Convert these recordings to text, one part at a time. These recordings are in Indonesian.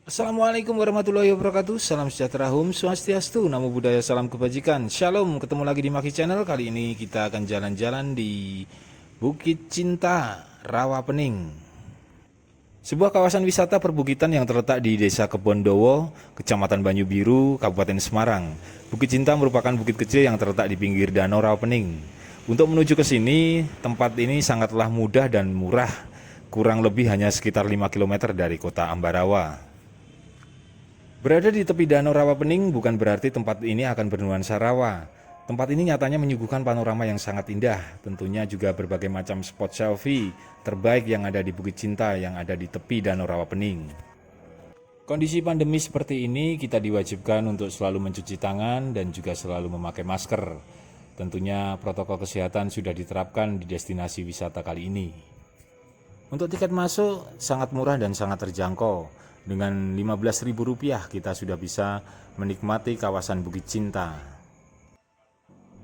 Assalamualaikum warahmatullahi wabarakatuh. Salam sejahtera, Om Swastiastu, Namo Buddhaya, salam kebajikan. Shalom, ketemu lagi di Maki Channel. Kali ini kita akan jalan-jalan di Bukit Cinta, Rawapening. Sebuah kawasan wisata perbukitan yang terletak di Desa Kebondowo, Kecamatan Banyu Biru, Kabupaten Semarang. Bukit Cinta merupakan bukit kecil yang terletak di pinggir Danau Rawapening. Untuk menuju ke sini, tempat ini sangatlah mudah dan murah. Kurang lebih hanya sekitar 5 km dari kota Ambarawa. Berada di tepi Danau Rawapening bukan berarti tempat ini akan bernuansa rawa. Tempat ini nyatanya menyuguhkan panorama yang sangat indah. Tentunya juga berbagai macam spot selfie terbaik yang ada di Bukit Cinta yang ada di tepi Danau Rawapening. Kondisi pandemi seperti ini kita diwajibkan untuk selalu mencuci tangan dan juga selalu memakai masker. Tentunya protokol kesehatan sudah diterapkan di destinasi wisata kali ini. Untuk tiket masuk sangat murah dan sangat terjangkau. Dengan Rp15.000 kita sudah bisa menikmati kawasan Bukit Cinta.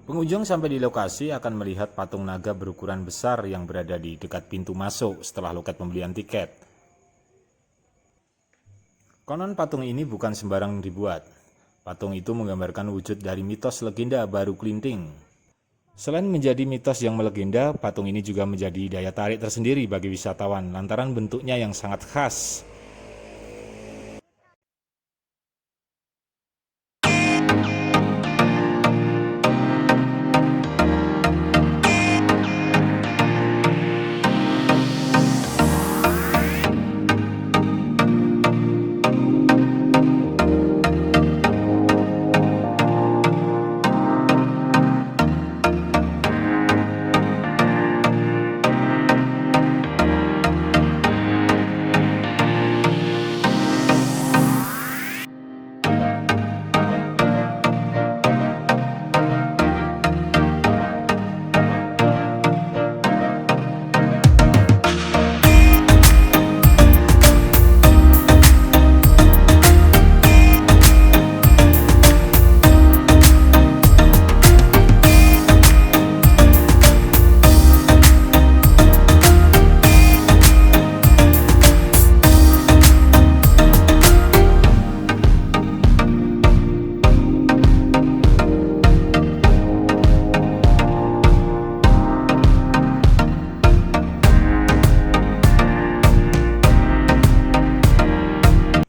Pengunjung sampai di lokasi akan melihat patung naga berukuran besar yang berada di dekat pintu masuk setelah loket pembelian tiket. Konon patung ini bukan sembarang dibuat. Patung itu menggambarkan wujud dari mitos legenda Baru Klinting. Selain menjadi mitos yang melegenda, patung ini juga menjadi daya tarik tersendiri bagi wisatawan lantaran bentuknya yang sangat khas.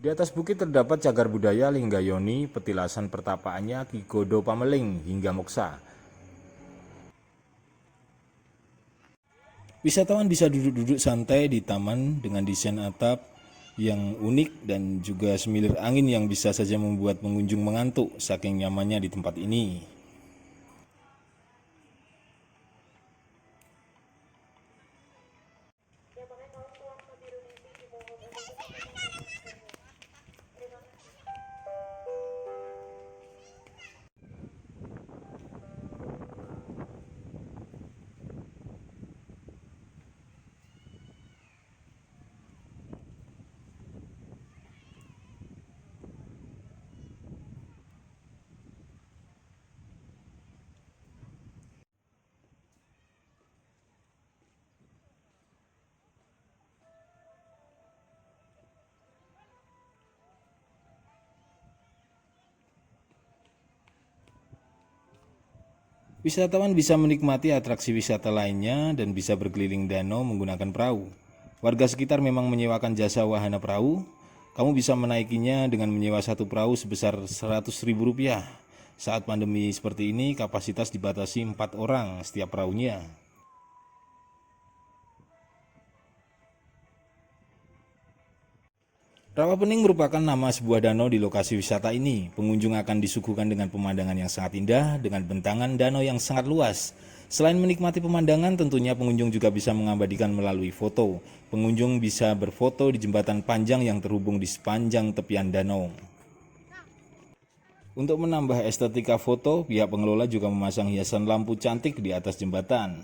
Di atas bukit terdapat cagar budaya Linggayoni, petilasan pertapaannya Ki Godo Pameling hingga Moksa. Wisatawan bisa duduk-duduk santai di taman dengan desain atap yang unik dan juga semilir angin yang bisa saja membuat pengunjung mengantuk saking nyamannya di tempat ini. Wisatawan bisa menikmati atraksi wisata lainnya dan bisa berkeliling danau menggunakan perahu. Warga sekitar memang menyewakan jasa wahana perahu. Kamu bisa menaikinya dengan menyewa satu perahu sebesar Rp100.000. Saat pandemi seperti ini, kapasitas dibatasi 4 orang setiap perahunya. Rawapening merupakan nama sebuah danau di lokasi wisata ini. Pengunjung akan disuguhkan dengan pemandangan yang sangat indah dengan bentangan danau yang sangat luas. Selain menikmati pemandangan, tentunya pengunjung juga bisa mengabadikan melalui foto. Pengunjung bisa berfoto di jembatan panjang yang terhubung di sepanjang tepian danau. Untuk menambah estetika foto, pihak pengelola juga memasang hiasan lampu cantik di atas jembatan.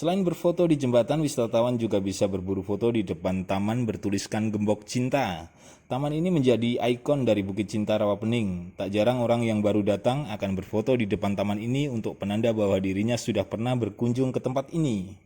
Selain berfoto di jembatan, wisatawan juga bisa berburu foto di depan taman bertuliskan Gembok Cinta. Taman ini menjadi ikon dari Bukit Cinta Rawapening. Tak jarang orang yang baru datang akan berfoto di depan taman ini untuk penanda bahwa dirinya sudah pernah berkunjung ke tempat ini.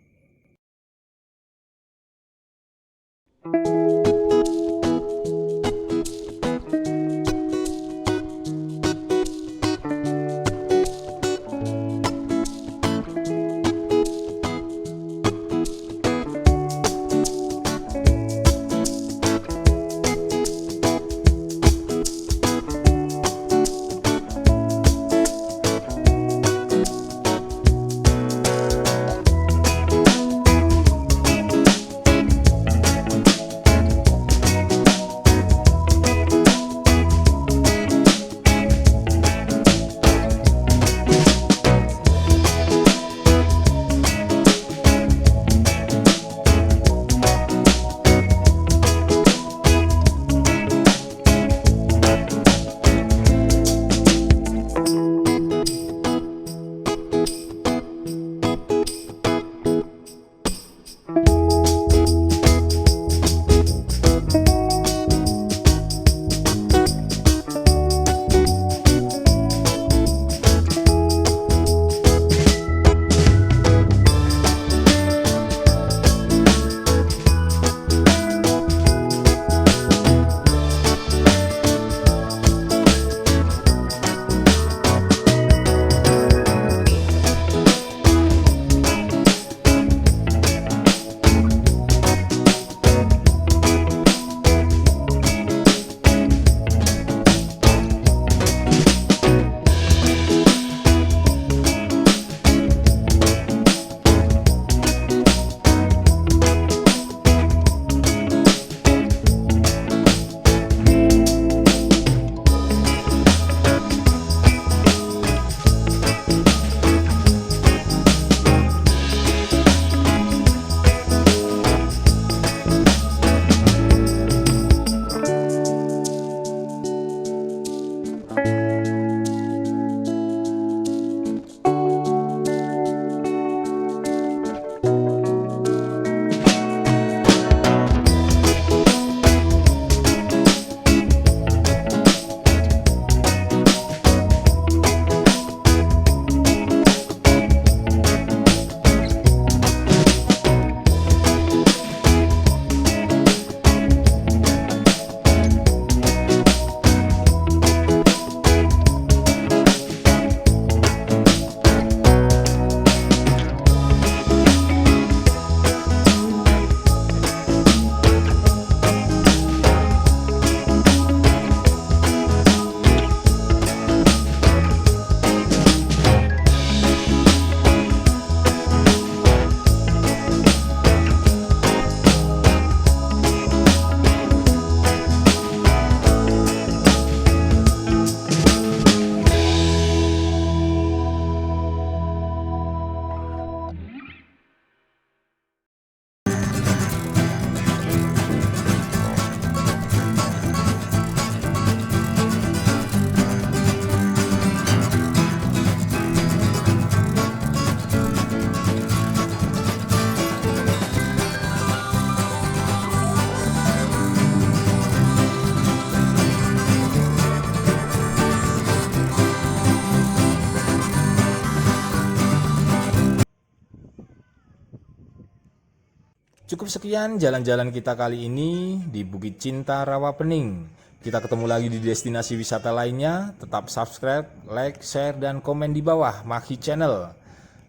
Cukup sekian jalan-jalan kita kali ini di Bukit Cinta Rawapening. Kita ketemu lagi di destinasi wisata lainnya. Tetap subscribe, like, share, dan komen di bawah Maki Channel.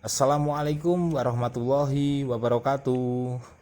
Assalamualaikum warahmatullahi wabarakatuh.